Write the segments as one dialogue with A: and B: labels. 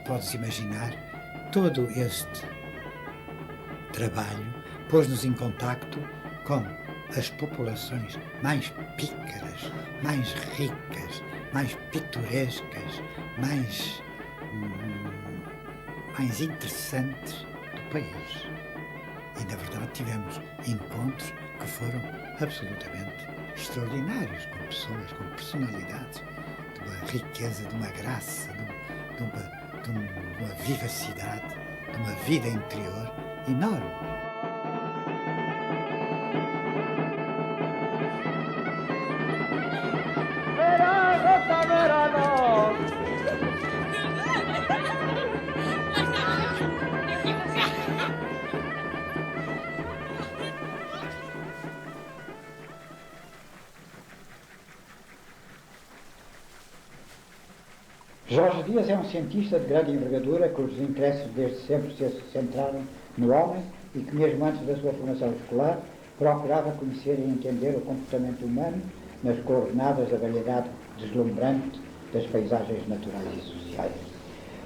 A: podes imaginar, todo este trabalho pôs-nos em contacto com as populações mais pícaras, mais ricas, mais pitorescas, mais interessantes do país. E, na verdade, tivemos encontros que foram absolutamente extraordinários, com pessoas, com personalidades, de uma riqueza, de uma graça, de uma vivacidade, de uma vida interior enorme. Jorge Dias é um cientista de grande envergadura cujos interesses desde sempre se centraram no homem e que, mesmo antes da sua formação escolar, procurava conhecer e entender o comportamento humano nas coordenadas da variedade deslumbrante das paisagens naturais e sociais.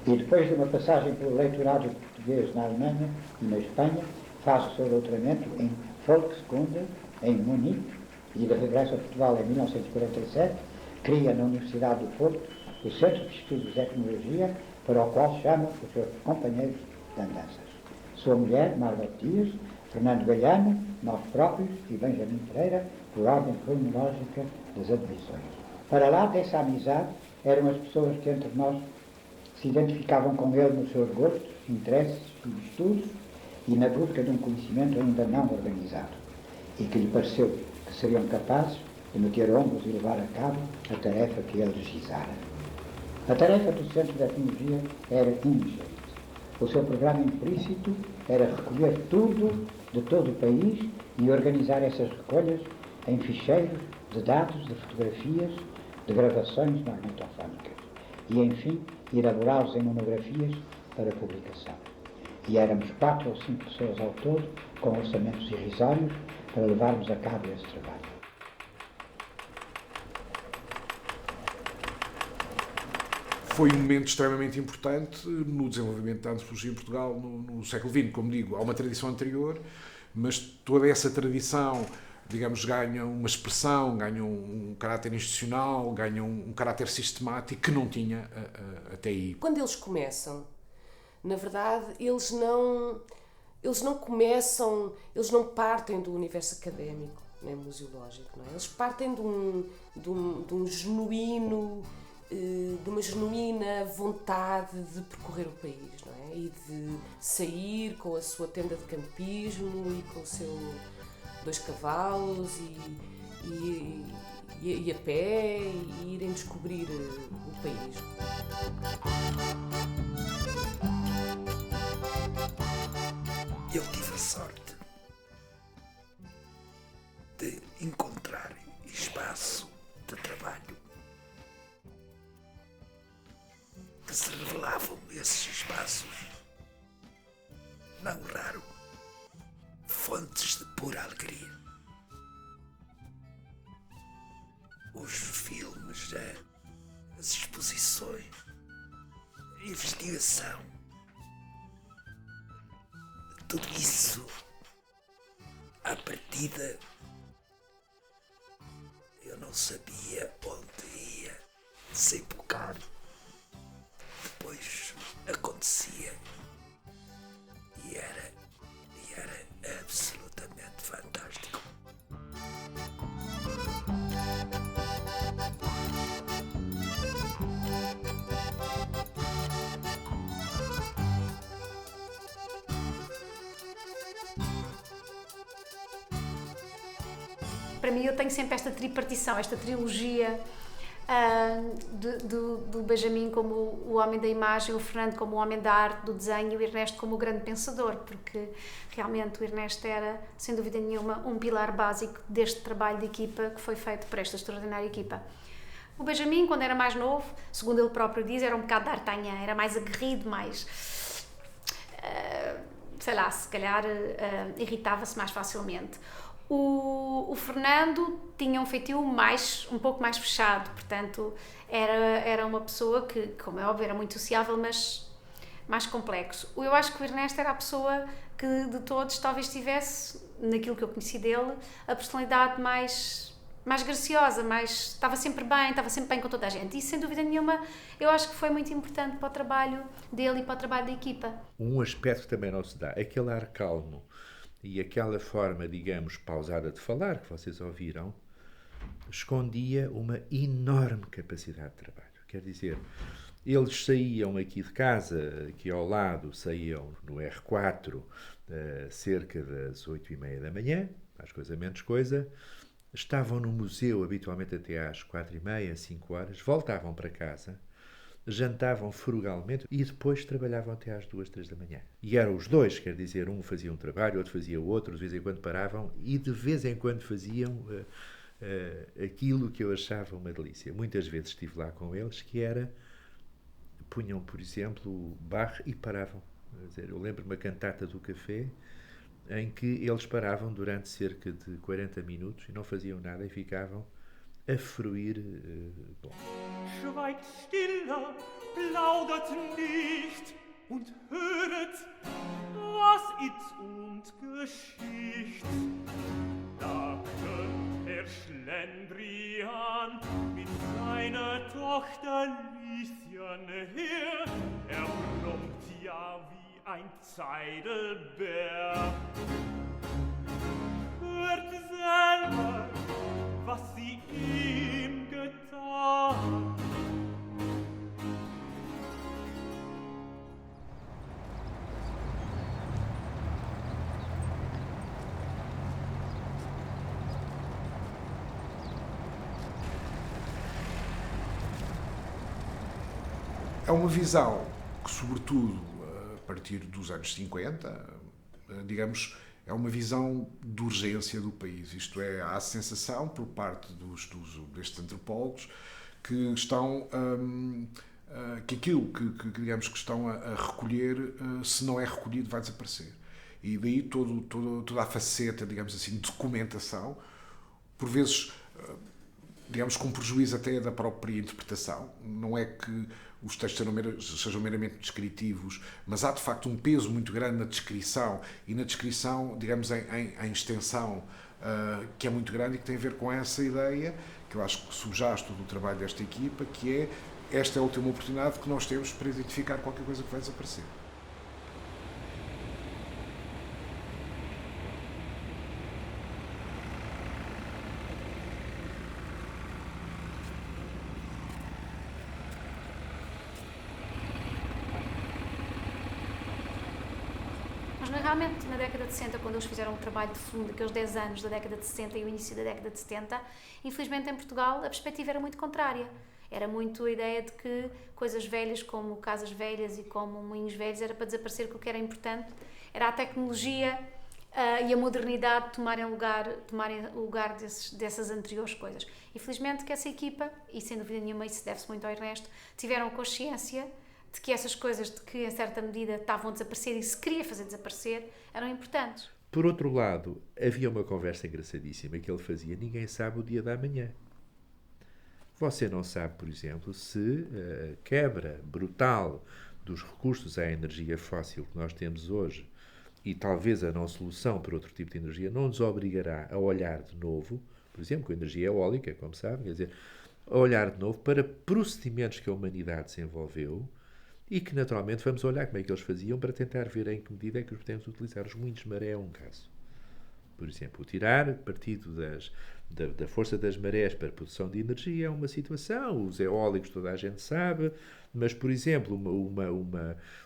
A: E depois de uma passagem pelo leitorado português na Alemanha e na Espanha, faz o seu doutoramento em Volkskunde, em Munique, e de regresso a Portugal em 1947, cria na Universidade do Porto o Centro de Estudos de Etnologia, para o qual chama os seus companheiros de andanças. Sua mulher, Margot Dias, Fernando Gaiano, nós próprios e Benjamin Pereira, por ordem cronológica das admissões. Para lá dessa amizade, eram as pessoas que entre nós se identificavam com ele nos seus gostos, interesses e estudos e na busca de um conhecimento ainda não organizado, e que lhe pareceu que seriam capazes de meter ombros e levar a cabo a tarefa que ele regisara. A tarefa do Centro de Etnologia era ingente. O seu programa implícito era recolher tudo de todo o país e organizar essas recolhas em ficheiros de dados, de fotografias, de gravações magnetofónicas e, enfim, elaborá-los em monografias para publicação. E éramos 4 ou 5 pessoas ao todo, com orçamentos irrisórios, para levarmos a cabo esse trabalho.
B: Foi um momento extremamente importante no desenvolvimento da antropologia em Portugal no século XX. Como digo, há uma tradição anterior, mas toda essa tradição, digamos, ganha uma expressão, ganha um caráter institucional, ganha um caráter sistemático que não tinha até aí.
C: Quando eles começam, na verdade, eles não começam, eles não partem do universo académico, nem museológico, não é? Eles partem de um genuíno, de uma genuína vontade de percorrer o país, não é? E de sair com a sua tenda de campismo e com o seu 2 cavalos e a pé e irem descobrir o país.
D: Eu tive a sorte de encontrar espaço de trabalho que se revelavam esses espaços, não raro, fontes de pura alegria. Os filmes, as exposições, a investigação, tudo isso, à partida, eu não sabia onde ia desembocar. Depois acontecia e era absolutamente fantástico.
E: Para mim, eu tenho sempre esta tripartição, esta trilogia do Benjamin como o homem da imagem, o Fernando como o homem da arte, do desenho, e o Ernesto como o grande pensador, porque realmente o Ernesto era, sem dúvida nenhuma, um pilar básico deste trabalho de equipa que foi feito por esta extraordinária equipa. O Benjamin, quando era mais novo, segundo ele próprio diz, era um bocado d'Artagnan, era mais aguerrido, mais... sei lá, se calhar irritava-se mais facilmente. O Fernando tinha um feitio um pouco mais fechado, portanto era uma pessoa que, como é óbvio, era muito sociável, mas mais complexo. Eu acho que o Ernesto era a pessoa que de todos talvez tivesse, naquilo que eu conheci dele, a personalidade mais graciosa, estava sempre bem com toda a gente. E sem dúvida nenhuma, eu acho que foi muito importante para o trabalho dele e para o trabalho da equipa.
F: Um aspecto que também não se dá, aquele ar calmo e aquela forma, digamos, pausada de falar que vocês ouviram, escondia uma enorme capacidade de trabalho. Quer dizer, eles saíam aqui de casa, aqui ao lado, saíam no R4, cerca das 8h30 da manhã, mais coisa menos coisa, estavam no museu habitualmente até às 4h30, 5h, voltavam para casa, jantavam frugalmente e depois trabalhavam até às 2, 3 da manhã. E eram os dois, quer dizer, um fazia um trabalho, outro fazia outro, de vez em quando paravam e de vez em quando faziam aquilo que eu achava uma delícia. Muitas vezes estive lá com eles, que era, punham, por exemplo, Bach e paravam. Quer dizer, eu lembro-me a cantata do café, em que eles paravam durante cerca de 40 minutos e não faziam nada e ficavam a fruir. Bom.
G: Schweigt stille, plaudert nicht und höret, was ist und Geschicht. Da kommt Schlendrian mit seiner Tochter Lieschen her. Brummt ja wie ein Zeidelbär. Hört selber, was sie ihm getan.
B: É uma visão que, sobretudo, a partir dos anos 50, digamos, é uma visão de urgência do país. Isto é, há a sensação, por parte destes antropólogos, que estão que aquilo que digamos que estão a recolher, se não é recolhido, vai desaparecer. E daí toda a faceta, digamos assim, de documentação, por vezes, digamos, com prejuízo até da própria interpretação. Não é que os textos sejam meramente descritivos, mas há de facto um peso muito grande na descrição, e na descrição, digamos, em extensão, que é muito grande e que tem a ver com essa ideia, que eu acho que subjaz todo o trabalho desta equipa, que é: esta é a última oportunidade que nós temos para identificar qualquer coisa que vai desaparecer.
E: Realmente, na década de 60, quando eles fizeram o trabalho de fundo, aqueles 10 anos da década de 60 e o início da década de 70, infelizmente em Portugal a perspectiva era muito contrária. Era muito a ideia de que coisas velhas como casas velhas e como moinhos velhos era para desaparecer, que o que era importante era a tecnologia e a modernidade tomarem o lugar dessas anteriores coisas. Infelizmente que essa equipa, e sem dúvida nenhuma isso deve-se muito ao Ernesto, tiveram consciência de que essas coisas de que, em certa medida, estavam a desaparecer e se queria fazer desaparecer, eram importantes.
F: Por outro lado, havia uma conversa engraçadíssima que ele fazia: ninguém sabe o dia da manhã. Você não sabe, por exemplo, se a quebra brutal dos recursos à energia fóssil que nós temos hoje, e talvez a não solução para outro tipo de energia, não nos obrigará a olhar de novo, por exemplo, com a energia eólica, como sabem, quer dizer, a olhar de novo para procedimentos que a humanidade desenvolveu, e que, naturalmente, vamos olhar como é que eles faziam para tentar ver em que medida é que os podemos utilizar. Os moinhos de maré é um caso. Por exemplo, tirar partido da força das marés para a produção de energia é uma situação. Os eólicos toda a gente sabe, mas, por exemplo,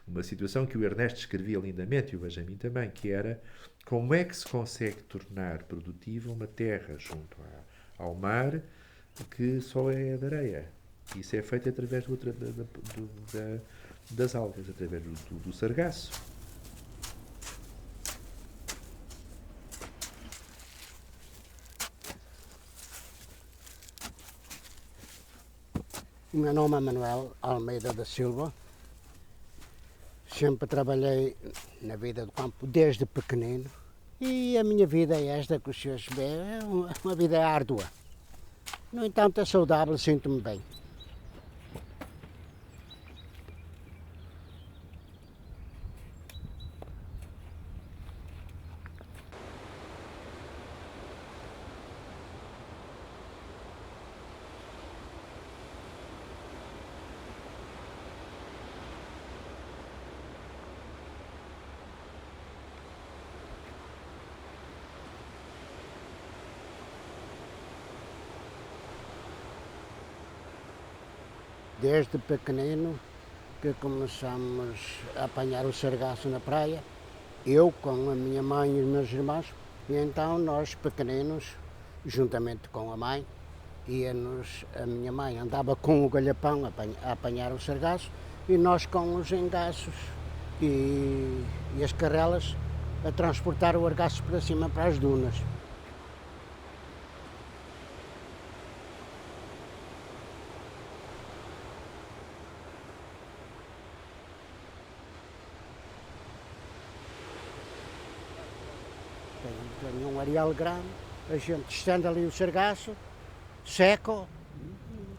F: uma situação que o Ernesto escrevia lindamente, e o Benjamin também, que era como é que se consegue tornar produtiva uma terra junto ao mar que só é de areia. Isso é feito através das algas, através do sargaço.
H: O meu nome é Manuel Almeida da Silva. Sempre trabalhei na vida do campo desde pequenino e a minha vida é esta que os senhores veem, é uma vida árdua. No entanto, é saudável, sinto-me bem. Desde pequenino que começamos a apanhar o sargaço na praia, eu com a minha mãe e os meus irmãos, e então nós pequeninos, juntamente com a mãe, a minha mãe andava com o galhapão a apanhar o sargaço e nós com os engaços e as carrelas a transportar o argaço para cima para as dunas. Tem um areal grande, a gente estende ali o sargaço, seca,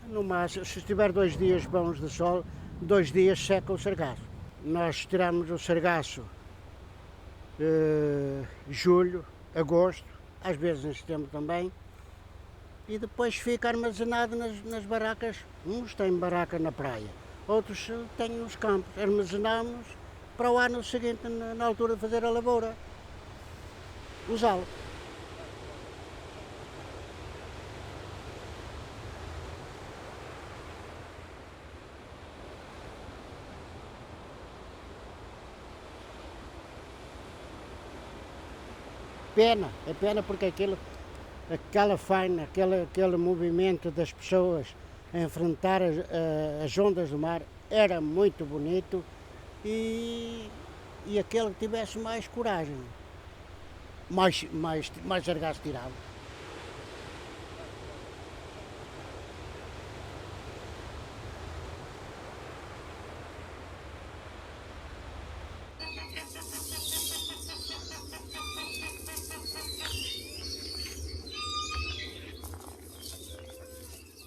H: no máximo, se estiver 2 dias bons de sol, 2 dias seca o sargaço. Nós tiramos o sargaço julho, agosto, às vezes em setembro também, e depois fica armazenado nas barracas. Uns têm barraca na praia, outros têm nos campos. Armazenamos para o ano seguinte, na altura de fazer a lavoura, usá-lo. É pena porque aquela faina, aquele movimento das pessoas a enfrentar as ondas do mar era muito bonito e aquele que tivesse mais coragem, mais argaço tirava.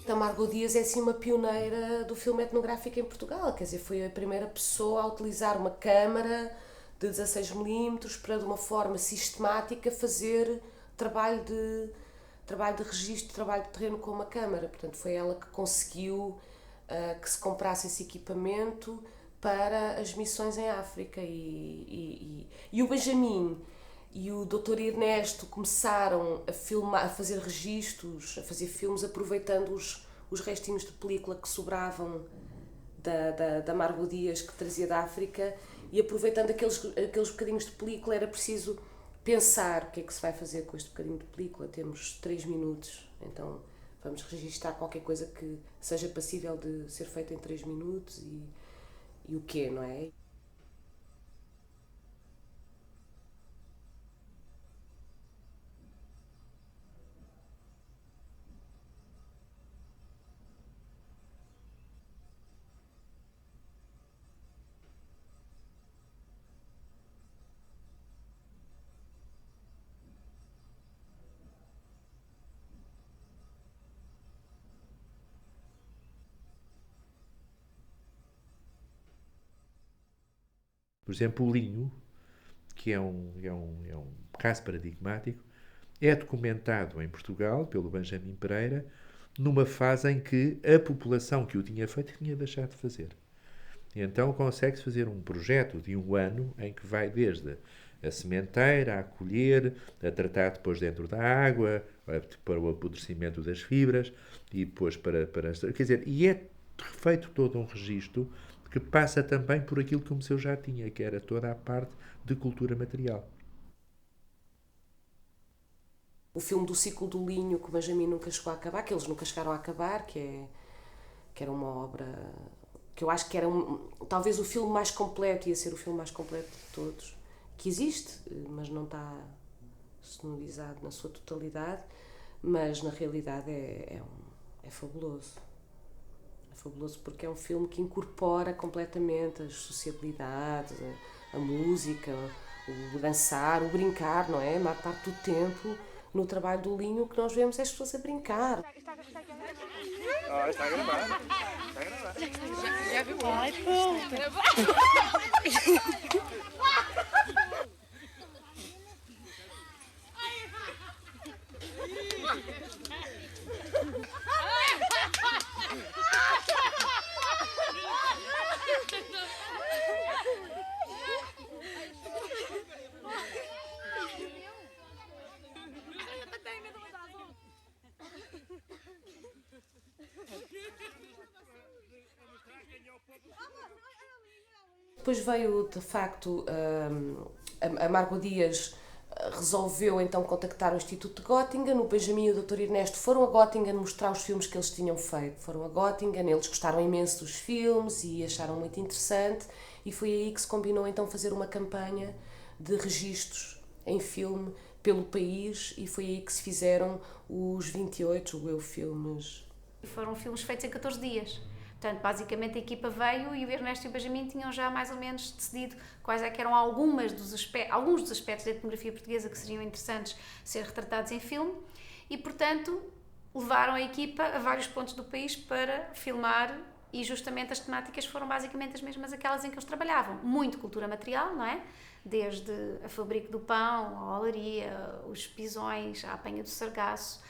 C: A Margot Dias é assim uma pioneira do filme etnográfico em Portugal, quer dizer, foi a primeira pessoa a utilizar uma câmara de 16mm para de uma forma sistemática fazer trabalho de registro, trabalho de terreno com uma câmara. Portanto, foi ela que conseguiu que se comprasse esse equipamento para as missões em África e o Benjamin e o Dr. Ernesto começaram a filmar, a fazer registros, a fazer filmes aproveitando os restinhos de película que sobravam da Margot Dias que trazia da África e aproveitando aqueles bocadinhos de película era preciso pensar o que é que se vai fazer com este bocadinho de película. Temos 3 minutos, então vamos registar qualquer coisa que seja passível de ser feita em 3 minutos e o quê, não é?
F: Por exemplo, o linho, que é um caso paradigmático, é documentado em Portugal pelo Benjamin Pereira numa fase em que a população que o tinha feito tinha deixado de fazer. E então consegue-se fazer um projeto de 1 ano em que vai desde a sementeira, a colher, a tratar depois dentro da água, para o apodrecimento das fibras e depois para quer dizer, e é feito todo um registro que passa também por aquilo que o museu já tinha, que era toda a parte de cultura material.
C: O filme do ciclo do linho que o Benjamin nunca chegou a acabar, que eles nunca chegaram a acabar, que era uma obra que eu acho que era talvez o filme mais completo, ia ser o filme mais completo de todos, que existe, mas não está sonorizado na sua totalidade, mas na realidade é fabuloso. Fabuloso porque é um filme que incorpora completamente as sociabilidades, a música, o dançar, o brincar, não é? A maior parte do tempo no trabalho do linho o que nós vemos é as pessoas a brincar.
G: Está a gravar. Está a gravar.
I: Já viu? Ai, puta.
C: depois veio, de facto, a Margot Dias resolveu então contactar o Instituto de Göttingen. O Benjamin e o Dr. Ernesto foram a Göttingen mostrar os filmes que eles tinham feito. Foram a Göttingen, eles gostaram imenso dos filmes e acharam muito interessante, e foi aí que se combinou então fazer uma campanha de registros em filme pelo país, e foi aí que se fizeram os 28 filmes.
E: Foram filmes feitos em 14 dias. Portanto, basicamente a equipa veio e o Ernesto e o Benjamin tinham já mais ou menos decidido quais é que eram alguns dos aspectos da etnografia portuguesa que seriam interessantes ser retratados em filme, e, portanto, levaram a equipa a vários pontos do país para filmar, e justamente as temáticas foram basicamente as mesmas aquelas em que eles trabalhavam. Muito cultura material, não é? Desde a fabrico do pão, a olaria, os pisões, a apanha do sargaço,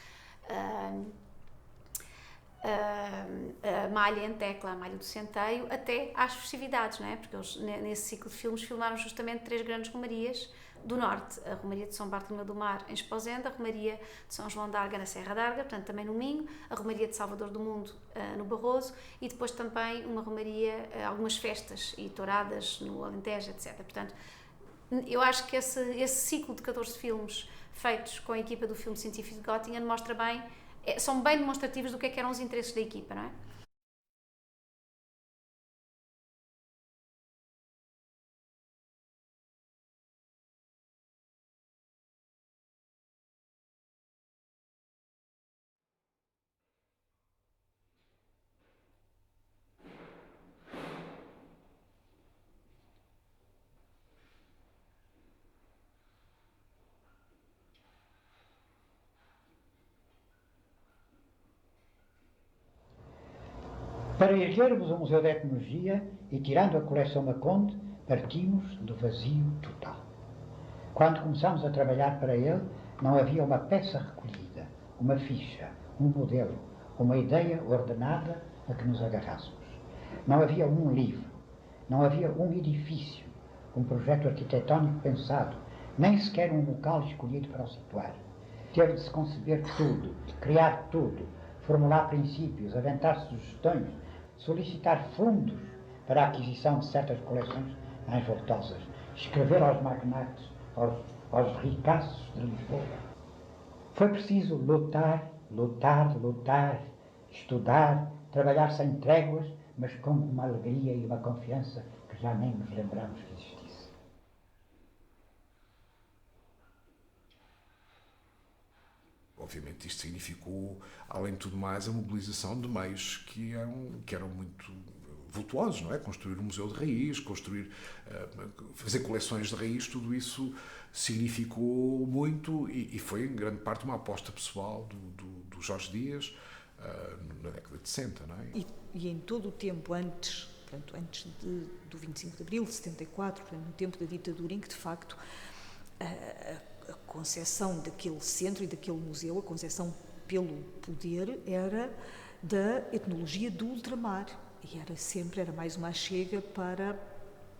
E: a malha em tecla, a malha do centeio, até às festividades, não é? Porque eles, nesse ciclo de filmes, filmaram justamente 3 grandes romarias do Norte: a Romaria de São Bartolomeu do Mar, em Esposenda, a Romaria de São João d'Arga, na Serra d'Arga, portanto também no Minho, a Romaria de Salvador do Mundo, no Barroso, e depois também uma romaria, algumas festas e touradas no Alentejo, etc. Portanto, eu acho que esse ciclo de 14 filmes feitos com a equipa do Filme Científico de Göttingen mostra bem, são bem demonstrativos do que é que eram os interesses da equipa, não é?
A: Para erguermos o Museu de Etnologia e tirando a coleção Maconde, partimos do vazio total. Quando começámos a trabalhar para ele, não havia uma peça recolhida, uma ficha, um modelo, uma ideia ordenada a que nos agarrássemos. Não havia um livro, não havia um edifício, um projeto arquitetónico pensado, nem sequer um local escolhido para o situar. Teve de se conceber tudo, criar tudo, formular princípios, aventar sugestões, solicitar fundos para a aquisição de certas coleções mais voltosas, escrever aos magnates, aos ricaços de Lisboa. Foi preciso lutar, estudar, trabalhar sem tréguas, mas com uma alegria e uma confiança que já nem nos lembramos que existisse.
B: Obviamente isto significou, além de tudo mais, a mobilização de meios que eram muito vultuosos, não é? Construir um museu de raiz, fazer coleções de raiz, tudo isso significou muito e foi em grande parte uma aposta pessoal do Jorge Dias na década de 60, não é?
J: E em todo o tempo antes do 25 de Abril de 74, no tempo da ditadura, em que de facto a concepção daquele centro e daquele museu, a concepção pelo poder, era da etnologia do ultramar. E era mais uma chega para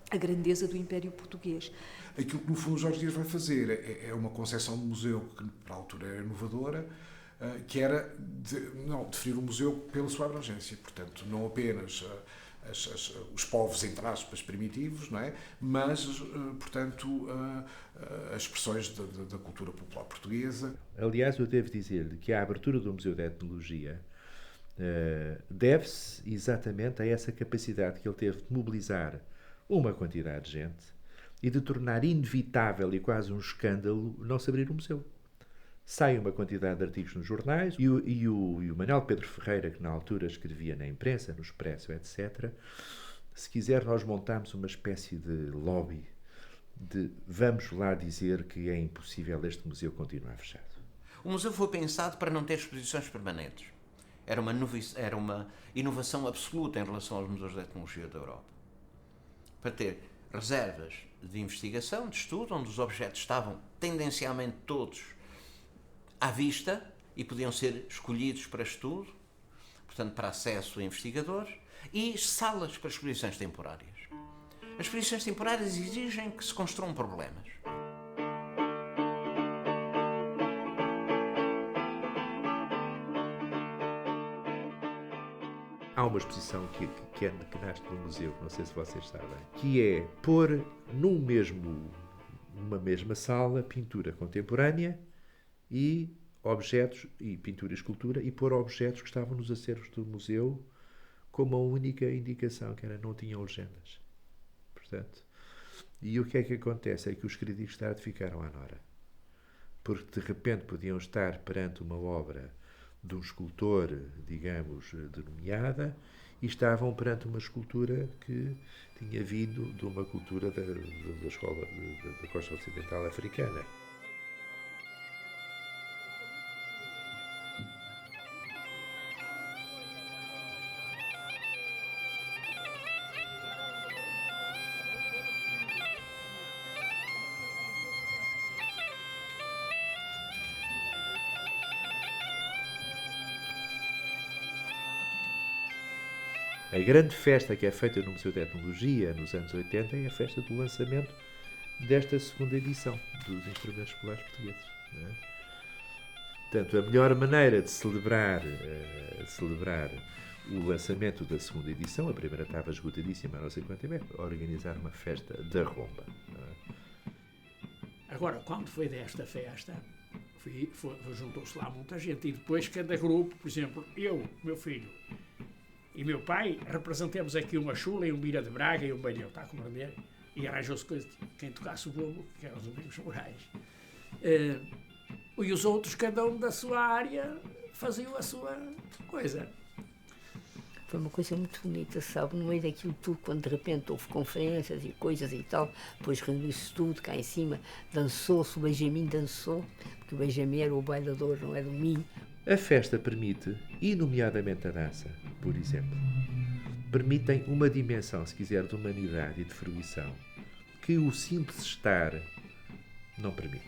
J: a grandeza do Império Português.
B: Aquilo que, no fundo, Jorge Dias vai fazer é uma concepção de museu que, para a altura, era inovadora, que era definir o museu pela sua abrangência. Portanto, não apenas os povos, entre aspas, primitivos, não é? Mas, portanto, as expressões da cultura popular portuguesa.
F: Aliás, eu devo dizer-lhe que a abertura do Museu de Etnologia deve-se exatamente a essa capacidade que ele teve de mobilizar uma quantidade de gente e de tornar inevitável e quase um escândalo não se abrir um museu. Sai uma quantidade de artigos nos jornais e o Manuel Pedro Ferreira, que na altura escrevia na imprensa, no Expresso, etc., se quiser, nós montamos uma espécie de lobby de vamos lá dizer que é impossível este museu continuar fechado.
K: O museu foi pensado para não ter exposições permanentes. Era uma inovação absoluta em relação aos museus de etnologia da Europa. Para ter reservas de investigação, de estudo, onde os objetos estavam tendencialmente todos à vista e podiam ser escolhidos para estudo, portanto, para acesso a investigadores, e salas para exposições temporárias. As exposições temporárias exigem que se construam problemas.
F: há uma exposição que nasce no museu, não sei se vocês sabem, que é pôr numa mesma sala pintura contemporânea e objetos, e pintura e escultura, e pôr objetos que estavam nos acervos do museu como a única indicação, que era não tinham legendas. Portanto, e o que é que acontece? É que os críticos de arte ficaram à nora. Porque de repente podiam estar perante uma obra de um escultor, digamos, denomeada, e estavam perante uma escultura que tinha vindo de uma cultura da escola da costa ocidental africana. A grande festa que é feita no Museu de Etnologia nos anos 80 é a festa do lançamento desta segunda edição dos instrumentos escolares portugueses. Não é? Portanto, a melhor maneira de celebrar o lançamento da segunda edição, a primeira estava esgotadíssima há não sei quanto tempo, é organizar uma festa da romba. Não é?
L: Agora, quando foi desta festa, juntou-se lá muita gente, e depois cada grupo, por exemplo, eu, meu filho e meu pai, representamos aqui uma chula e um Bira de Braga e um Balhão, está a compreender? E arranjou-se quem tocasse o bolo, que eram os Domingos Moraes. E os outros, cada um da sua área, faziam a sua coisa.
M: Foi uma coisa muito bonita, sabe? No meio daquilo tudo, quando de repente houve conferências e coisas e tal, depois reuniu-se tudo cá em cima, dançou-se, o Benjamin dançou, porque o Benjamin era o bailador, não é do Minho.
F: A festa permite, e nomeadamente a dança, por exemplo, permitem uma dimensão, se quiser, de humanidade e de fruição que o simples estar não permite.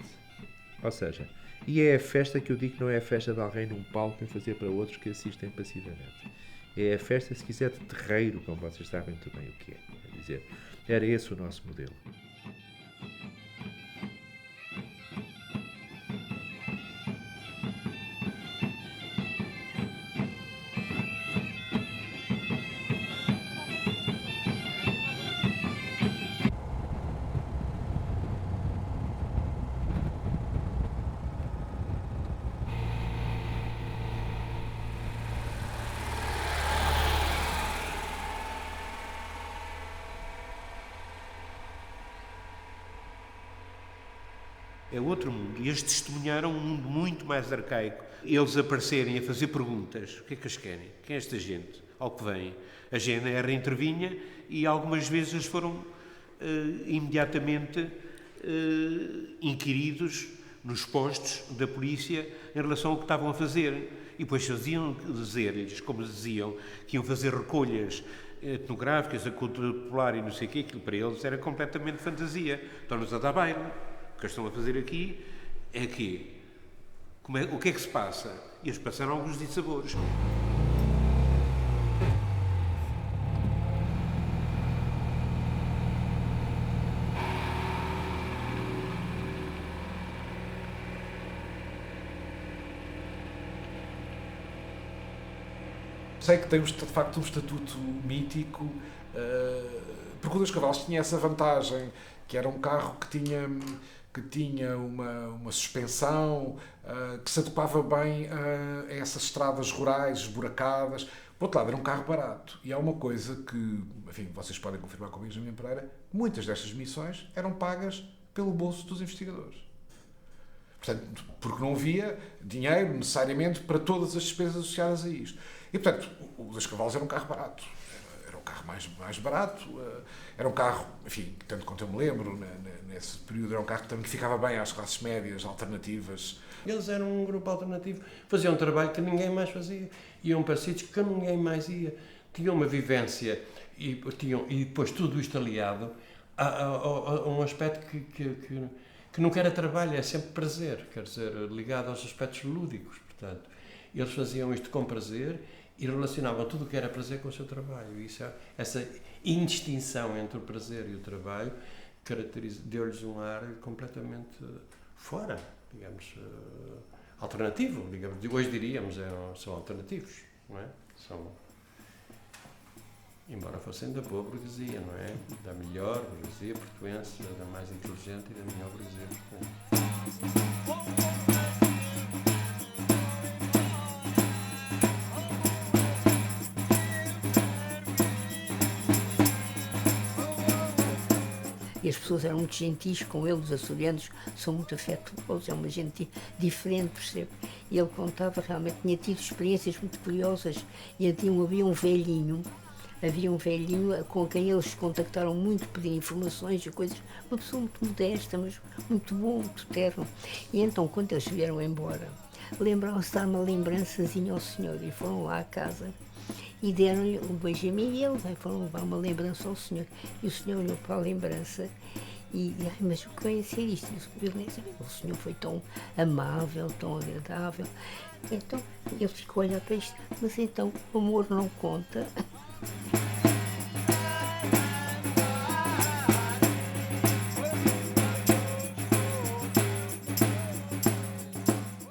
F: Ou seja, e é a festa que eu digo que não é a festa de alguém num palco a fazer para outros que assistem passivamente. É a festa, se quiser, de terreiro, como vocês sabem muito bem o que é. Quer dizer, era esse o nosso modelo.
N: É outro mundo. E eles testemunharam um mundo muito mais arcaico. Eles aparecerem a fazer perguntas. O que é que eles querem? Quem é esta gente? Ao que vem? A GNR intervinha e algumas vezes eles foram imediatamente inquiridos nos postos da polícia em relação ao que estavam a fazer. E depois faziam dizer-lhes, como diziam, que iam fazer recolhas etnográficas, a cultura popular e não sei o quê, aquilo para eles era completamente fantasia. Estão-nos a dar baile. O que estão a fazer aqui é que o que é que se passa? E eles passaram alguns dissabores.
B: Sei que tem de facto um estatuto mítico, porque o Dos Cavalos tinha essa vantagem, que era um carro que tinha uma suspensão, que se adequava bem a essas estradas rurais esburacadas. Por outro lado, era um carro barato. E há uma coisa que, enfim, vocês podem confirmar com o Benjamin Pereira, muitas destas missões eram pagas pelo bolso dos investigadores. Portanto, porque não havia dinheiro necessariamente para todas as despesas associadas a isto. E, portanto, o Dos Cavalos era um carro barato. Era um carro mais barato. Era um carro, enfim, tanto quanto eu me lembro, nesse período, era um carro também que ficava bem às classes médias, alternativas.
N: Eles eram um grupo alternativo. Faziam um trabalho que ninguém mais fazia. Iam para sítios que ninguém mais ia. Tinham uma vivência e depois tudo isto aliado a um aspecto que nunca era trabalho, é sempre prazer. Quer dizer, ligado aos aspectos lúdicos. Portanto, eles faziam isto com prazer e relacionavam tudo o que era prazer com o seu trabalho. Essa indistinção entre o prazer e o trabalho deu-lhes um ar completamente fora, digamos, alternativo. Digamos. Hoje diríamos, são alternativos, não é? embora fossem da boa burguesia, não é? Da melhor burguesia portuense, da mais inteligente e da melhor burguesia portuense.
M: E as pessoas eram muito gentis com ele, os açorianos são muito afetuosos, é uma gente diferente, percebe? E ele contava, realmente tinha tido experiências muito curiosas, e então havia um velhinho com quem eles contactaram muito, pedindo informações e coisas, uma pessoa muito modesta, mas muito bom, muito terno. E então, quando eles vieram embora, lembraram-se de dar uma lembrançazinha ao senhor e foram lá à casa. E deram-lhe um Benjamin e ele foram levar uma lembrança ao senhor. E o senhor olhou para a lembrança e mas o que vem a ser isto? O senhor foi tão amável, tão agradável. Então ele ficou a olhar para isto. Mas então o amor não conta.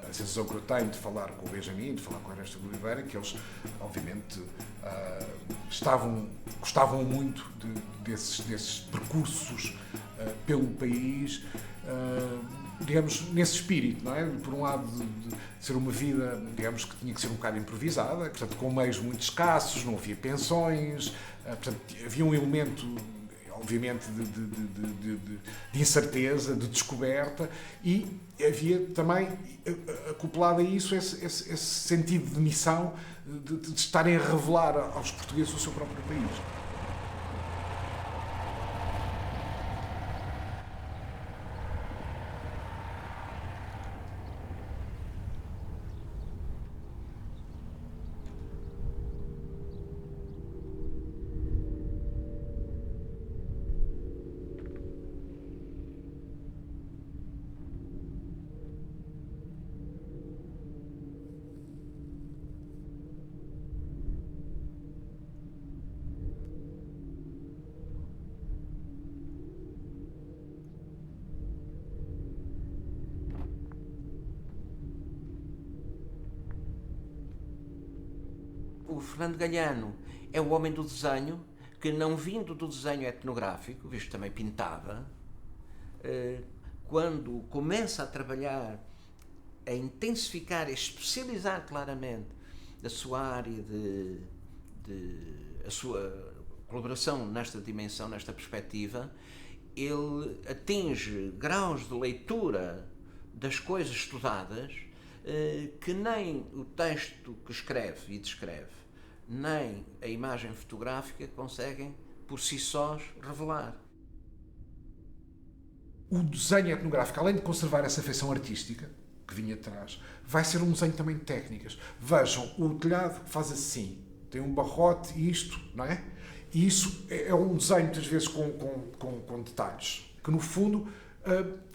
B: A sensação que eu tenho de falar com o Benjamin, de falar com o Ernesto de Oliveira, que eles, obviamente, gostavam muito desses percursos pelo país, digamos, nesse espírito, não é? Por um lado, de ser uma vida, digamos, que tinha que ser um bocado improvisada, portanto, com meios muito escassos, não havia pensões, portanto, havia um elemento, obviamente, de incerteza, de descoberta, e havia também, acoplado a isso, esse sentido de missão, de estarem a revelar aos portugueses o seu próprio país.
K: O Fernando Galhano é o homem do desenho que, não vindo do desenho etnográfico, visto que também pintava, quando começa a trabalhar, a intensificar, a especializar claramente a sua área a sua colaboração nesta dimensão, nesta perspectiva, ele atinge graus de leitura das coisas estudadas que nem o texto que escreve e descreve, nem a imagem fotográfica conseguem, por si sós, revelar.
B: O desenho etnográfico, além de conservar essa feição artística que vinha atrás, vai ser um desenho também de técnicas. Vejam, o telhado faz assim, tem um barrote e isto, não é? E isso é um desenho, muitas vezes, com detalhes, que, no fundo,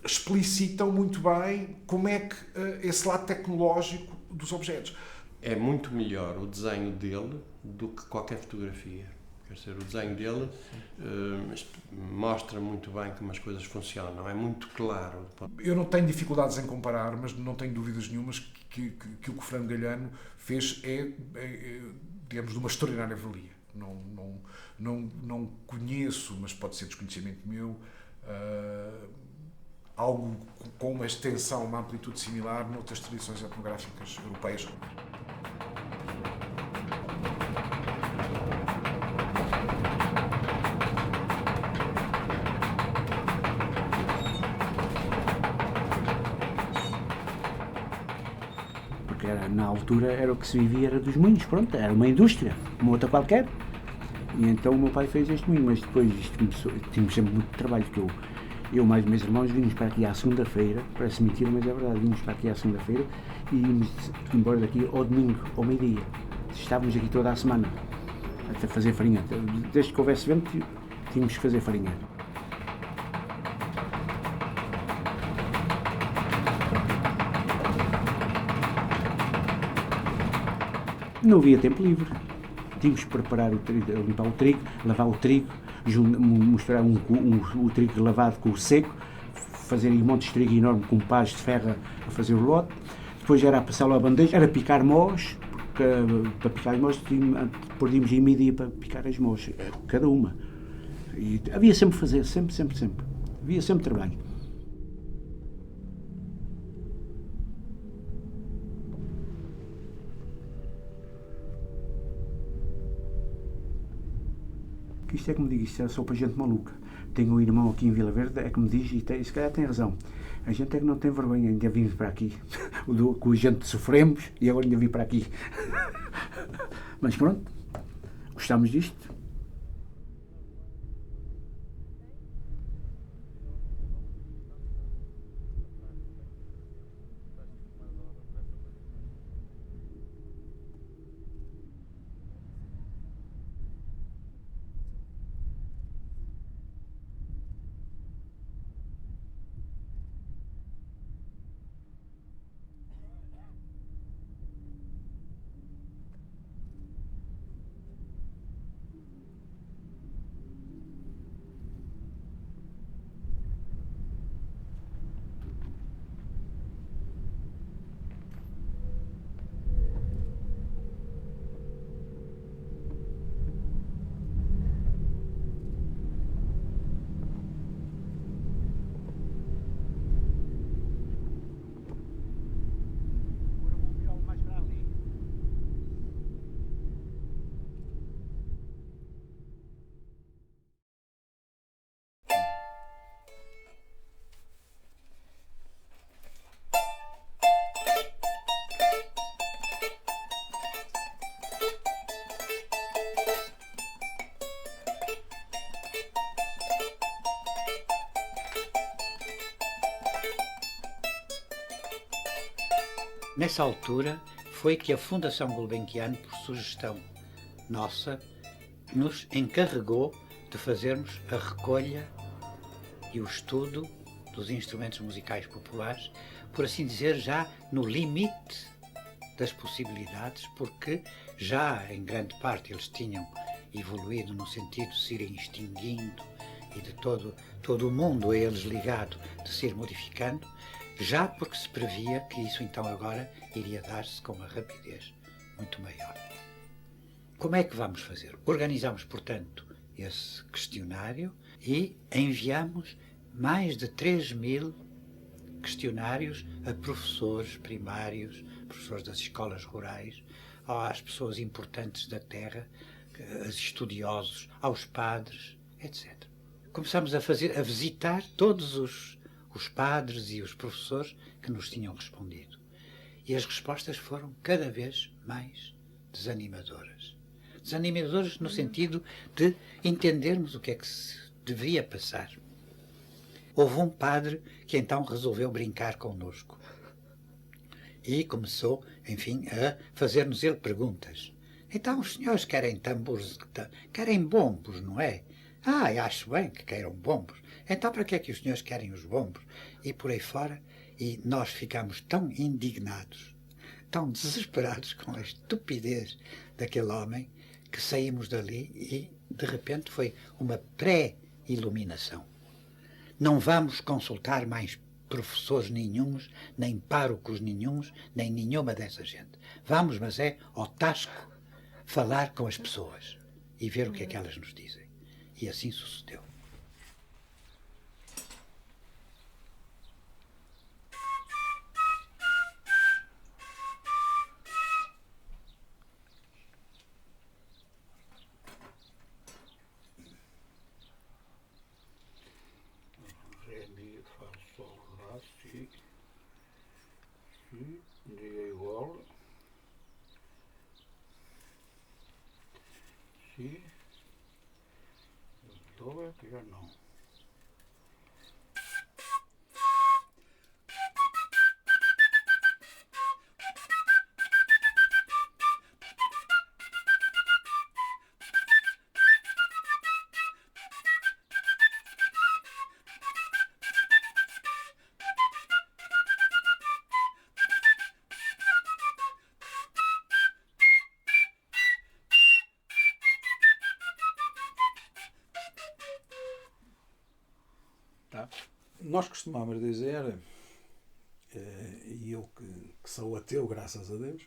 B: explicitam muito bem como é que esse lado tecnológico dos objetos.
N: É muito melhor o desenho dele do que qualquer fotografia. Quer dizer, o desenho dele mostra muito bem como as coisas funcionam, é muito claro.
B: Eu não tenho dificuldades em comparar, mas não tenho dúvidas nenhumas que o que o Fernando Galhano fez é, digamos, de uma extraordinária valia. Não conheço, mas pode ser desconhecimento meu, algo com uma extensão, uma amplitude similar noutras tradições etnográficas europeias.
O: Porque na altura era o que se vivia, era dos moinhos, pronto, era uma indústria, uma outra qualquer. E então o meu pai fez este moinho, mas depois isto começou, tínhamos sempre muito trabalho, que eu mais meus irmãos vimos para aqui à segunda-feira, parece mentira, mas é verdade, vimos para aqui à segunda-feira e íamos embora daqui ao domingo, ao meio-dia. Estávamos aqui toda a semana a fazer farinha. Desde que houvesse vento, tínhamos que fazer farinha. Não havia tempo livre. Tínhamos que preparar o trigo, limpar o trigo, lavar o trigo, misturar o trigo lavado com o seco, fazer montes de trigo enorme com pás de ferro a fazer o lote. Depois era passá-lo à bandeja, era picar mós, para picar as moças, perdíamos em meio-dia para picar as moças, cada uma. E havia sempre fazer, sempre. Havia sempre trabalho. Isto é como digo, isto é só para gente maluca. Tenho um irmão aqui em Vila Verde, é que me diz, e se calhar tem razão. A gente é que não tem vergonha, ainda vimos para aqui. Com a gente sofremos e agora ainda vim para aqui. Mas pronto, gostamos disto.
P: Nessa altura foi que a Fundação Gulbenkian, por sugestão nossa, nos encarregou de fazermos a recolha e o estudo dos instrumentos musicais populares, por assim dizer, já no limite das possibilidades, porque já em grande parte eles tinham evoluído no sentido de se irem extinguindo e de todo o mundo a eles ligado de se ir modificando, já porque se previa que isso então agora iria dar-se com uma rapidez muito maior. Como é que vamos fazer? Organizamos, portanto, esse questionário e enviamos mais de 3.000 questionários a professores primários, professores das escolas rurais, às pessoas importantes da terra, aos estudiosos, aos padres, etc. Começamos a visitar todos os padres e os professores que nos tinham respondido. E as respostas foram cada vez mais desanimadoras. Desanimadoras no sentido de entendermos o que é que se deveria passar. Houve um padre que então resolveu brincar connosco e começou, enfim, a fazer-nos ele perguntas. Então os senhores querem tambores, querem bombos, não é? Acho bem que queiram bombos. Então para que é que os senhores querem os bombos? E por aí fora, e nós ficamos tão indignados, tão desesperados com a estupidez daquele homem, que saímos dali e, de repente, foi uma pré-iluminação. Não vamos consultar mais professores nenhuns, nem párocos nenhuns, nem nenhuma dessa gente. Vamos, mas é ao tasco, falar com as pessoas e ver o que é que elas nos dizem. E assim sucedeu.
O: Ré, mi, fá, sol, lá, si, é igual, si, dó é que já não.
B: Nós costumamos dizer, e eu que sou ateu, graças a Deus,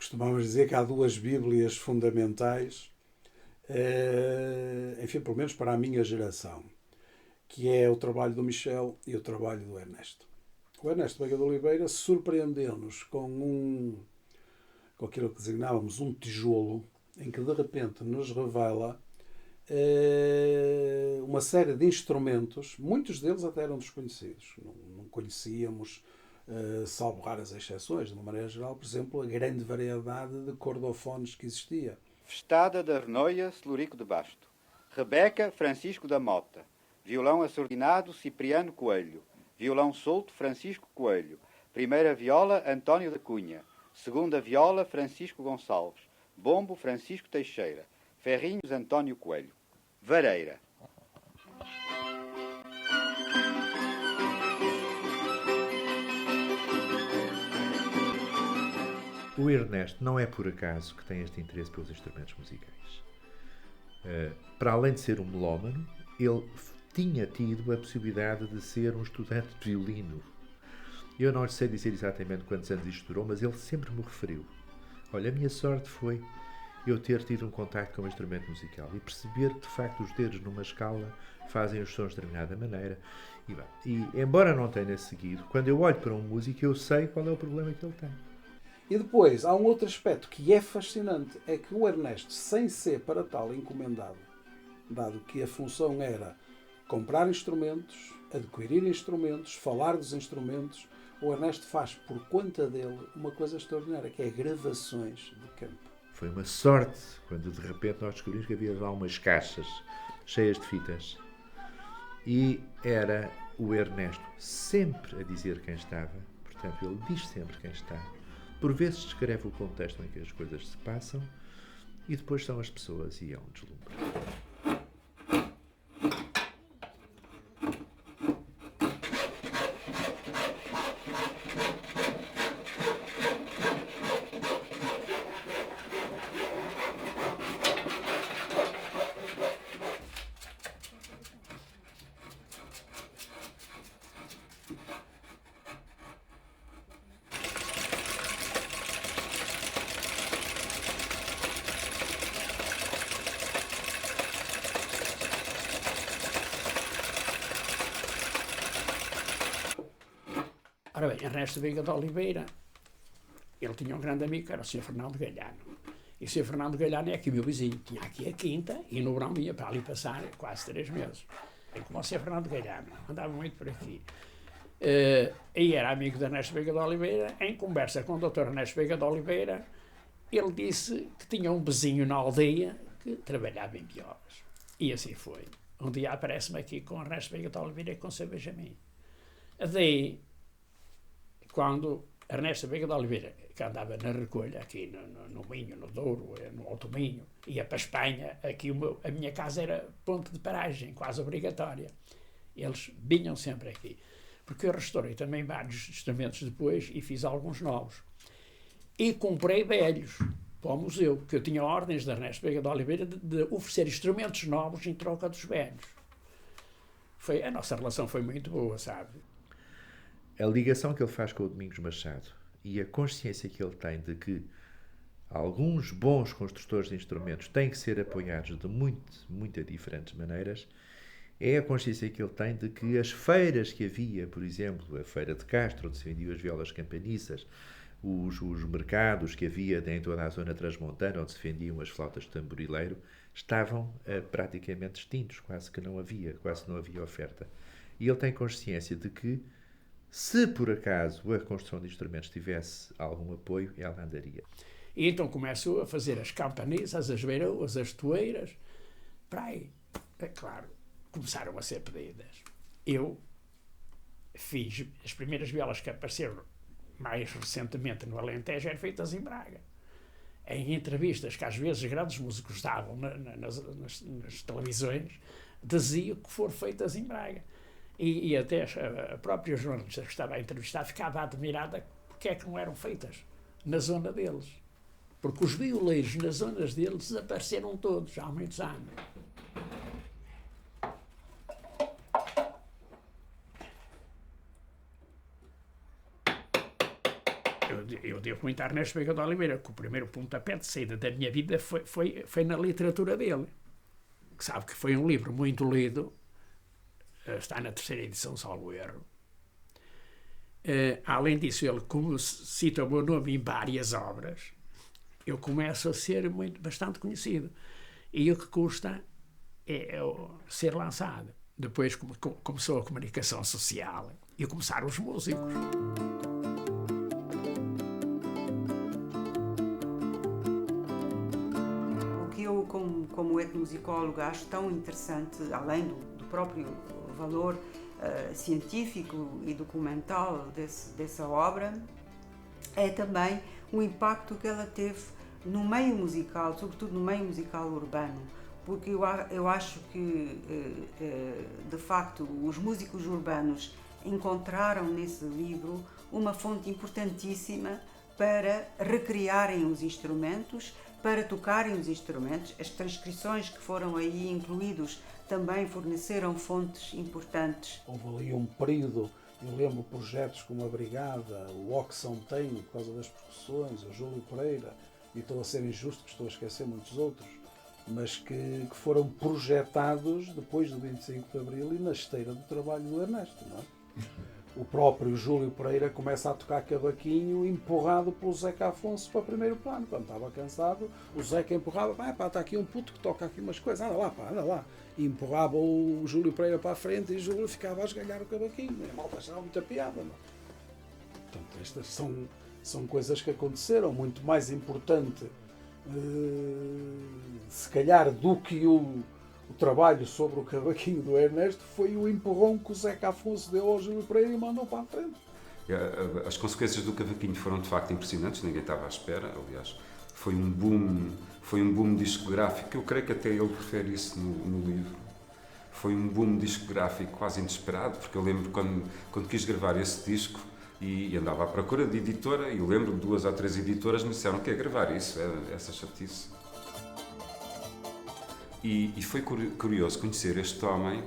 Q: costumamos dizer que há duas Bíblias fundamentais, enfim, pelo menos para a minha geração, que é o trabalho do Michel e o trabalho do Ernesto. O Ernesto Veiga de Oliveira surpreendeu-nos com aquilo que designávamos um tijolo, em que de repente nos revela uma série de instrumentos, muitos deles até eram desconhecidos. Não conhecíamos, salvo raras exceções, de uma maneira geral, por exemplo, a grande variedade de cordofones que existia.
R: Festada da Renoia, Celurico de Basto. Rebeca, Francisco da Mota. Violão assordinado, Cipriano Coelho. Violão solto, Francisco Coelho. Primeira viola, António da Cunha. Segunda viola, Francisco Gonçalves. Bombo, Francisco Teixeira. Ferrinhos, António Coelho. Vareira.
F: O Ernesto não é por acaso que tem este interesse pelos instrumentos musicais. Para além de ser um melómano, ele tinha tido a possibilidade de ser um estudante de violino. Eu não sei dizer exatamente quantos anos isto durou, mas ele sempre me referiu. Olha, a minha sorte foi eu ter tido um contacto com um instrumento musical e perceber que, de facto, os dedos numa escala fazem os sons de determinada maneira. E embora não tenha seguido, quando eu olho para um músico, eu sei qual é o problema que ele tem.
Q: E depois, há um outro aspecto que é fascinante, é que o Ernesto, sem ser para tal encomendado, dado que a função era comprar instrumentos, adquirir instrumentos, falar dos instrumentos, o Ernesto faz por conta dele uma coisa extraordinária, que é gravações de campo.
F: Foi uma sorte quando de repente nós descobrimos que havia lá umas caixas cheias de fitas e era o Ernesto sempre a dizer quem estava, portanto ele diz sempre quem está, por vezes descreve o contexto em que as coisas se passam e depois são as pessoas e é um deslumbre.
L: Ora bem, Ernesto Veiga de Oliveira, ele tinha um grande amigo que era o Sr. Fernando Galhano. E o Sr. Fernando Galhano é aqui meu vizinho. Tinha aqui a quinta e no verão ia para ali passar quase 3 meses. É como o Sr. Fernando Galhano, andava muito por aqui. E era amigo de Ernesto Veiga de Oliveira. Em conversa com o Dr. Ernesto Veiga de Oliveira, ele disse que tinha um vizinho na aldeia que trabalhava em violas. E assim foi. Um dia aparece-me aqui com Ernesto Veiga de Oliveira e com o Sr. Benjamin. Daí, quando Ernesto Veiga de Oliveira, que andava na recolha aqui no Minho, no Douro, no Alto Minho, ia para a Espanha, aqui a minha casa era ponto de paragem, quase obrigatória. Eles vinham sempre aqui. Porque eu restaurei também vários instrumentos depois e fiz alguns novos. E comprei velhos para o museu, porque eu tinha ordens de Ernesto Veiga de Oliveira de oferecer instrumentos novos em troca dos velhos. A nossa relação foi muito boa, sabe?
F: A ligação que ele faz com o Domingos Machado e a consciência que ele tem de que alguns bons construtores de instrumentos têm que ser apoiados de muito diferentes maneiras, é a consciência que ele tem de que as feiras que havia, por exemplo, a Feira de Castro, onde se vendiam as violas campaniças, os mercados que havia em toda a zona transmontana, onde se vendiam as flautas de tamborileiro, estavam praticamente extintos, quase não havia oferta. E ele tem consciência de que se por acaso a construção de instrumentos tivesse algum apoio, ela andaria.
L: E então começo a fazer as campanizas, as veiroas, as toeiras. Para aí, é claro, começaram a ser pedidas. Eu fiz as primeiras violas que apareceram mais recentemente no Alentejo, eram feitas em Braga. Em entrevistas que às vezes grandes músicos davam nas televisões, diziam que foram feitas em Braga. E até a própria jornalista que estava a entrevistar ficava admirada porque é que não eram feitas na zona deles. Porque os violeiros nas zonas deles desapareceram todos há muitos anos. eu devo comentar Ernesto Veiga de Oliveira que o primeiro pontapé de saída da minha vida foi na literatura dele. Que sabe que foi um livro muito lido, está na 3ª edição, salvo erro. Além disso, ele, como cita o meu nome em várias obras, eu começo a ser bastante conhecido. E o que custa é ser lançado. Depois começou a comunicação social e começaram os músicos.
S: O que eu, como etnomusicóloga, acho tão interessante, além do próprio valor científico e documental dessa obra, é também o impacto que ela teve no meio musical, sobretudo no meio musical urbano, porque eu acho que, de facto, os músicos urbanos encontraram nesse livro uma fonte importantíssima para recriarem os instrumentos, para tocarem os instrumentos. As transcrições que foram aí incluídos também forneceram fontes importantes.
Q: Houve ali um período, eu lembro projetos como a Brigada, o Oxão Tem, por causa das percussões, o Júlio Pereira, e estou a ser injusto, que estou a esquecer muitos outros, mas que foram projetados depois do 25 de Abril e na esteira do trabalho do Ernesto, não é? O próprio Júlio Pereira começa a tocar cavaquinho empurrado pelo Zeca Afonso para primeiro plano. Quando estava cansado, o Zeca empurrava, pá, está aqui um puto que toca aqui umas coisas, anda lá, pá, anda lá. E empurrava o Júlio Pereira para a frente e o Júlio ficava a esgalhar o cavaquinho. E a malta achava muita piada, não é? Portanto, estas são coisas que aconteceram. Muito mais importante, se calhar, do que o trabalho sobre o cavaquinho do Ernesto foi o empurrão que o Zeca Afonso deu ao Júlio Pereira e mandou para a frente.
T: As consequências do cavaquinho foram de facto impressionantes, ninguém estava à espera, aliás, foi um boom discográfico, eu creio que até ele refere isso no livro. Foi um boom discográfico quase inesperado, porque eu lembro quando quis gravar esse disco e andava à procura de editora, e eu lembro de 2 ou 3 editoras me disseram que ia gravar isso, essa chatice. E foi curioso conhecer este homem,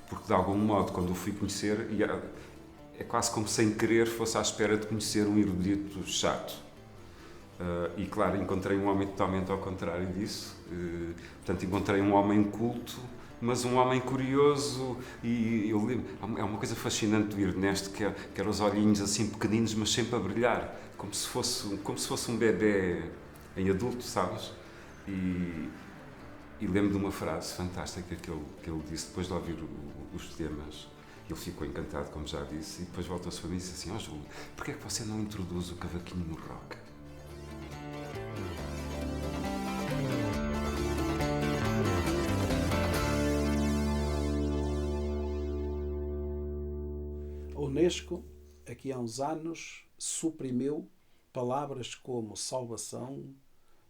T: porque de algum modo, quando o fui conhecer, é quase como sem querer fosse à espera de conhecer um erudito chato. E claro, encontrei um homem totalmente ao contrário disso. Portanto, encontrei um homem culto, mas um homem curioso, e eu lembro, é uma coisa fascinante do Ernesto, que era os olhinhos assim pequeninos, mas sempre a brilhar, como se fosse um bebê em adulto, sabes? E lembro de uma frase fantástica que ele disse depois de ouvir os temas. Ele ficou encantado, como já disse, e depois voltou-se para mim e disse assim: Júlio, porquê é que você não introduz o cavaquinho no rock?
Q: A Unesco, aqui há uns anos, suprimiu palavras como salvação,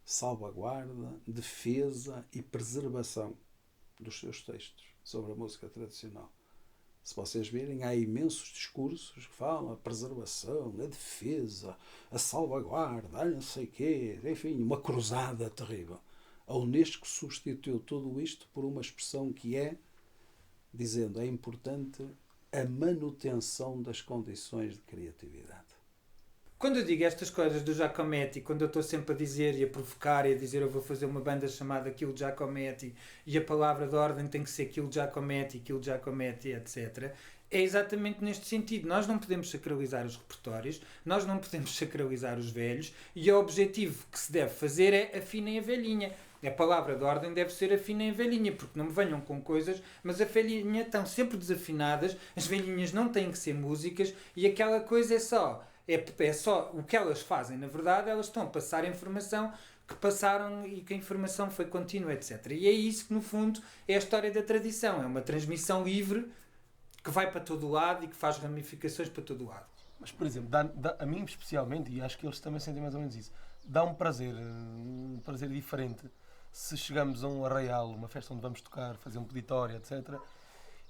Q: salvaguarda, defesa e preservação dos seus textos sobre a música tradicional. Se vocês virem, há imensos discursos que falam a preservação, a defesa, a salvaguarda, a não sei quê, enfim, uma cruzada terrível. A Unesco substituiu tudo isto por uma expressão que é, dizendo, é importante a manutenção das condições de criatividade.
U: Quando eu digo estas coisas do Giacometti, quando eu estou sempre a dizer e a provocar e a dizer eu vou fazer uma banda chamada Kill Giacometti e a palavra de ordem tem que ser Kill Giacometti, etc., é exatamente neste sentido. Nós não podemos sacralizar os repertórios, nós não podemos sacralizar os velhos, e o objetivo que se deve fazer é afinem a velhinha. A palavra de ordem deve ser afinem a velhinha, porque não me venham com coisas, mas a velhinha estão sempre desafinadas, as velhinhas não têm que ser músicas, e aquela coisa é só o que elas fazem. Na verdade, elas estão a passar a informação que passaram e que a informação foi contínua, etc. E é isso que, no fundo, é a história da tradição. É uma transmissão livre que vai para todo o lado e que faz ramificações para todo o lado.
V: Mas, por exemplo, a mim especialmente, e acho que eles também sentem mais ou menos isso, dá um prazer diferente se chegamos a um arraial, uma festa onde vamos tocar, fazer um peditório, etc.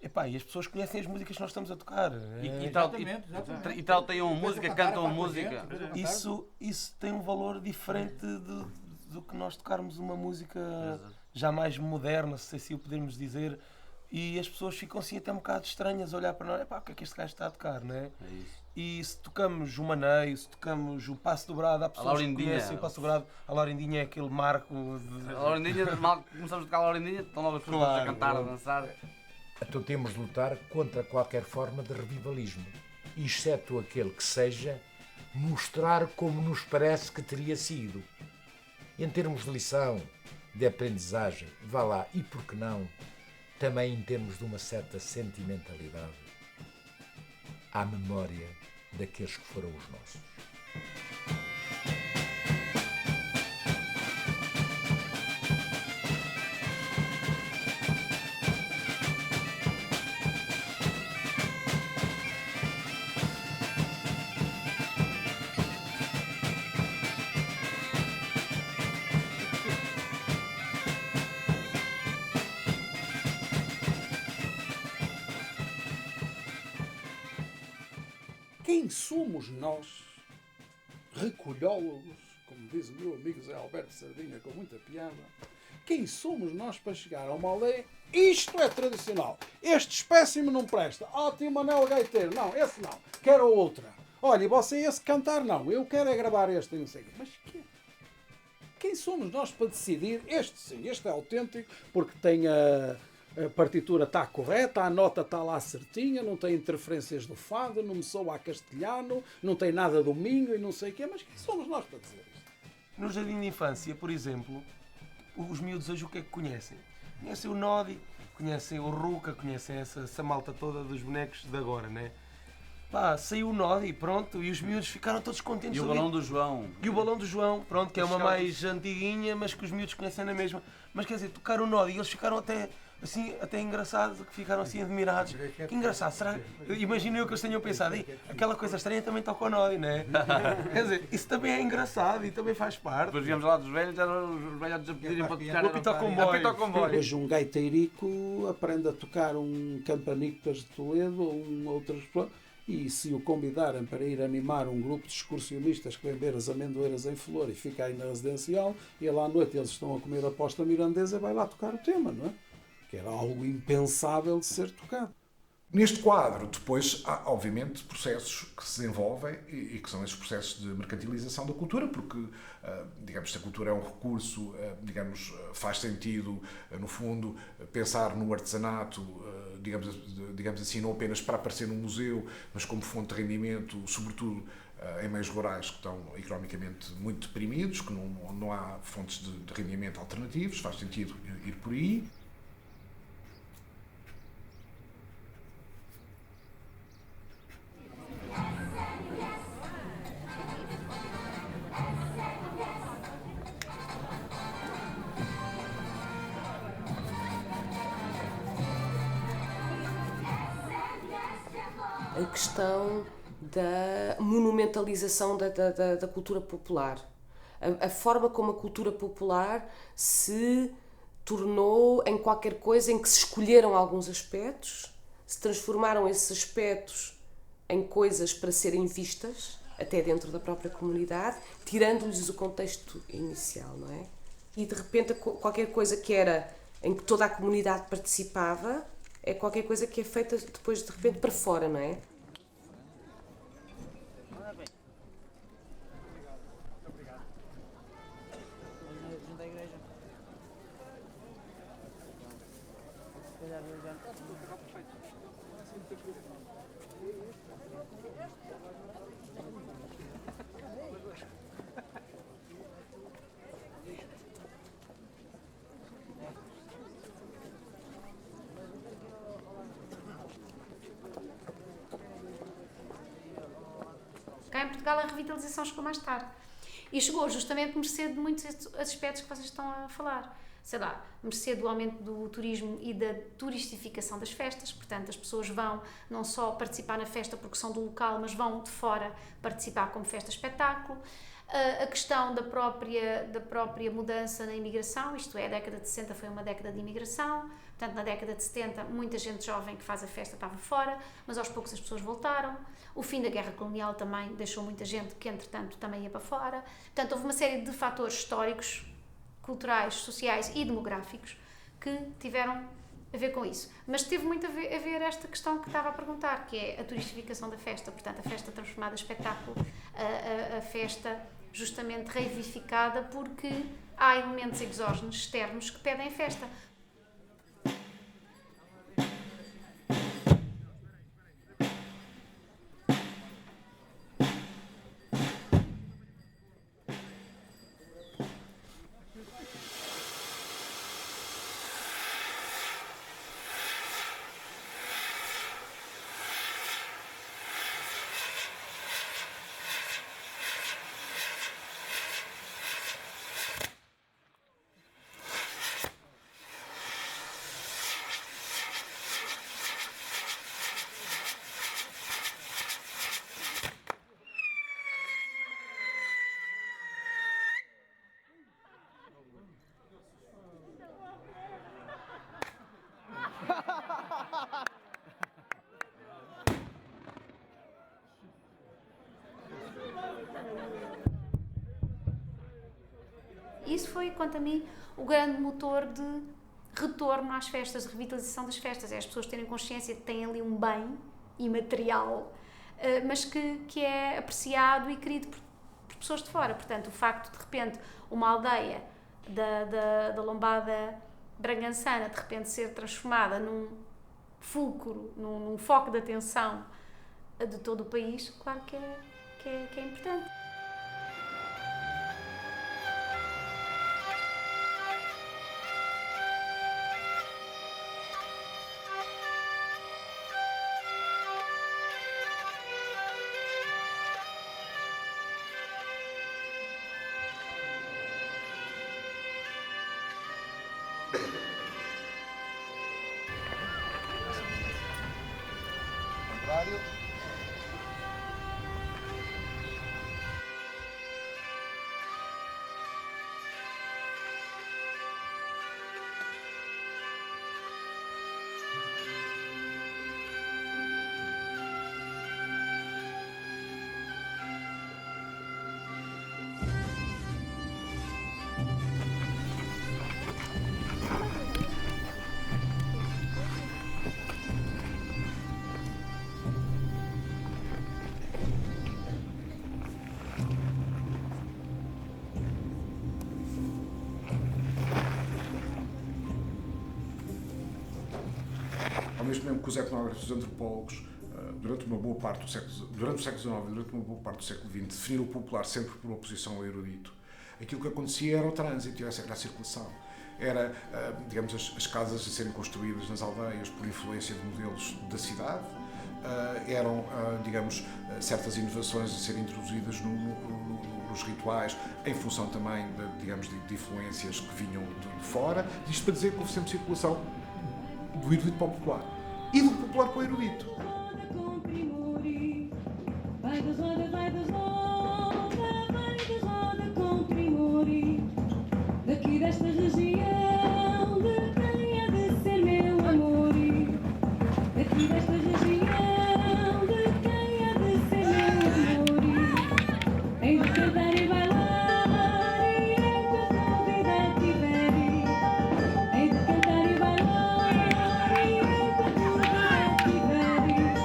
V: Epá, e as pessoas conhecem as músicas que nós estamos a tocar.
W: E trautam música, cantam música.
V: Isso tem um valor diferente do que nós tocarmos uma música já mais moderna, se assim o podemos dizer, e as pessoas ficam assim até um bocado estranhas a olhar para nós. Epá, o que é que este gajo está a tocar, não é?
W: É isso.
V: E se tocamos o Maneio, se tocamos o Passo Dobrado, há pessoas que conhecem o Passo Dobrado. A Laurindinha é aquele marco de...
W: A Laurindinha, mal começamos a tocar a Laurindinha, estão logo as pessoas a cantar, a dançar.
D: Então temos de lutar contra qualquer forma de revivalismo, exceto aquele que seja mostrar como nos parece que teria sido. Em termos de lição, de aprendizagem, vá lá, e por que não, também em termos de uma certa sentimentalidade, à memória daqueles que foram os nossos.
Q: Quem somos nós, recolhólogos, como diz o meu amigo Zé Alberto Sardinha com muita piada, quem somos nós para chegar a uma aldeia? Isto é tradicional, este espécime não presta, tem um anel gaiteiro, não, esse não, quero outra. Olha, e você esse cantar? Não, eu quero é gravar este e não sei o quê. Mas quem somos nós para decidir? Este sim, este é autêntico, porque tem a partitura está correta, a nota está lá certinha, não tem interferências do fado, não me soa a castelhano, não tem nada do minho e não sei o quê, mas quem somos nós para dizer isto?
V: No jardim de infância, por exemplo, os miúdos hoje o que é que conhecem? Conhecem o Nodi, conhecem o Ruca, conhecem essa malta toda dos bonecos de agora, né? Pá, saiu o Nodi, pronto, e os miúdos ficaram todos contentes.
W: E o balão do João.
V: E o balão do João, pronto, que é uma mais antiguinha, mas que os miúdos conhecem na mesma. Mas quer dizer, tocaram o Nodi e eles ficaram até engraçados, que ficaram assim admirados. Que engraçado, será? Imagino eu que eles tenham pensado, aquela coisa estranha também toca o Nodi, não é? Quer dizer, isso também é engraçado e também faz parte.
W: Depois viemos lá dos velhos, eram os velhotes a pedirem para tocar.
V: Apita ao comboio.
Q: Hoje um gaiteirico aprende a tocar um Campanitas de Toledo ou outras pessoas. E se o convidarem para ir animar um grupo de excursionistas que vem ver as amendoeiras em flor e fica aí na residencial, e lá à noite eles estão a comer a posta mirandesa, vai lá tocar o tema, não é? Que era algo impensável de ser tocado.
B: Neste quadro, depois, há, obviamente, processos que se desenvolvem e que são esses processos de mercantilização da cultura, porque, digamos, se a cultura é um recurso, digamos, faz sentido, no fundo, pensar no artesanato, digamos assim, não apenas para aparecer num museu, mas como fonte de rendimento, sobretudo em meios rurais que estão economicamente muito deprimidos, que não há fontes de rendimento alternativos, faz sentido ir por aí.
C: A questão da monumentalização da cultura popular. A forma como a cultura popular se tornou em qualquer coisa em que se escolheram alguns aspectos, se transformaram esses aspectos em coisas para serem vistas, até dentro da própria comunidade, tirando-lhes o contexto inicial, não é? E de repente qualquer coisa que era em que toda a comunidade participava é qualquer coisa que é feita depois de repente para fora, não é?
E: Cá em Portugal a revitalização chegou mais tarde. E chegou justamente mercê de muitos aspectos que vocês estão a falar. Sei lá, mercê do aumento do turismo e da turistificação das festas. Portanto, as pessoas vão não só participar na festa porque são do local, mas vão de fora participar como festa-espetáculo. A questão da própria mudança na imigração, isto é, a década de 60 foi uma década de imigração. Portanto, na década de 70, muita gente jovem que faz a festa estava fora, mas aos poucos as pessoas voltaram. O fim da guerra colonial também deixou muita gente que, entretanto, também ia para fora. Portanto, houve uma série de fatores históricos, culturais, sociais e demográficos que tiveram a ver com isso. Mas teve muito a ver esta questão que estava a perguntar, que é a turistificação da festa, portanto, a festa transformada em espetáculo, a festa justamente reivificada porque há elementos exógenos externos que pedem festa. Isso foi, quanto a mim, o grande motor de retorno às festas, de revitalização das festas. É as pessoas terem consciência de que têm ali um bem imaterial, mas que é apreciado e querido por pessoas de fora. Portanto, o facto de repente uma aldeia da Lombada Bragançana de repente ser transformada num fulcro, num foco de atenção de todo o país, claro que é importante.
B: Ao mesmo tempo que os etnógrafos e os antropólogos, durante uma boa parte do século XIX e durante uma boa parte do século XX, definiram o popular sempre por oposição ao erudito, aquilo que acontecia era o trânsito, era a circulação. Era, digamos, as casas a serem construídas nas aldeias por influência de modelos da cidade, eram, digamos, certas inovações a serem introduzidas nos rituais, em função também, digamos, de influências que vinham de fora. Isto para dizer que houve sempre circulação do erudito para o popular e do popular para o erudito.
G: Vai das roda, vai das roda com primori. Daqui desta região, de quem há de ser meu amor? Daqui desta região, de quem há de ser meu amor? Hei de cantar e bailar, e enquanto a vida tiver. Hei de cantar e bailar, e enquanto a vida tiver.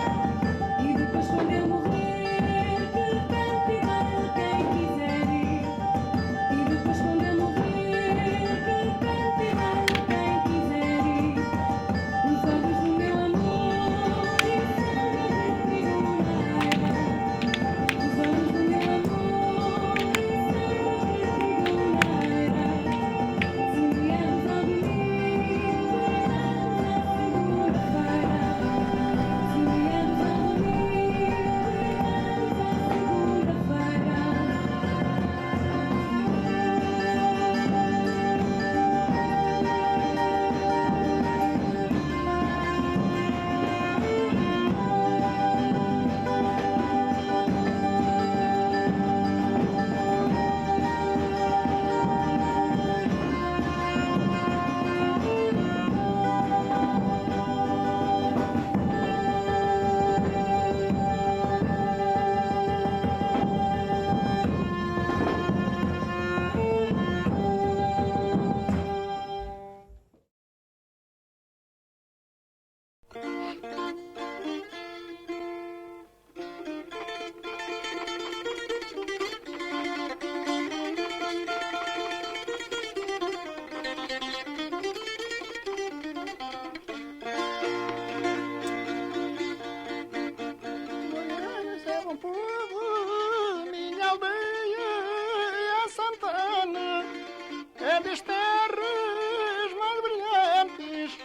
A: das terras mais brilhantes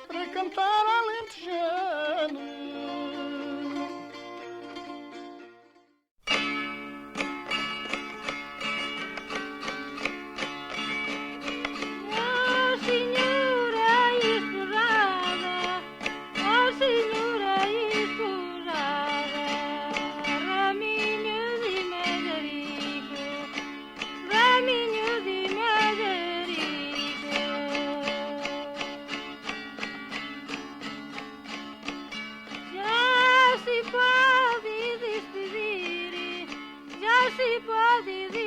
A: para cantar alentejano.
G: Se pode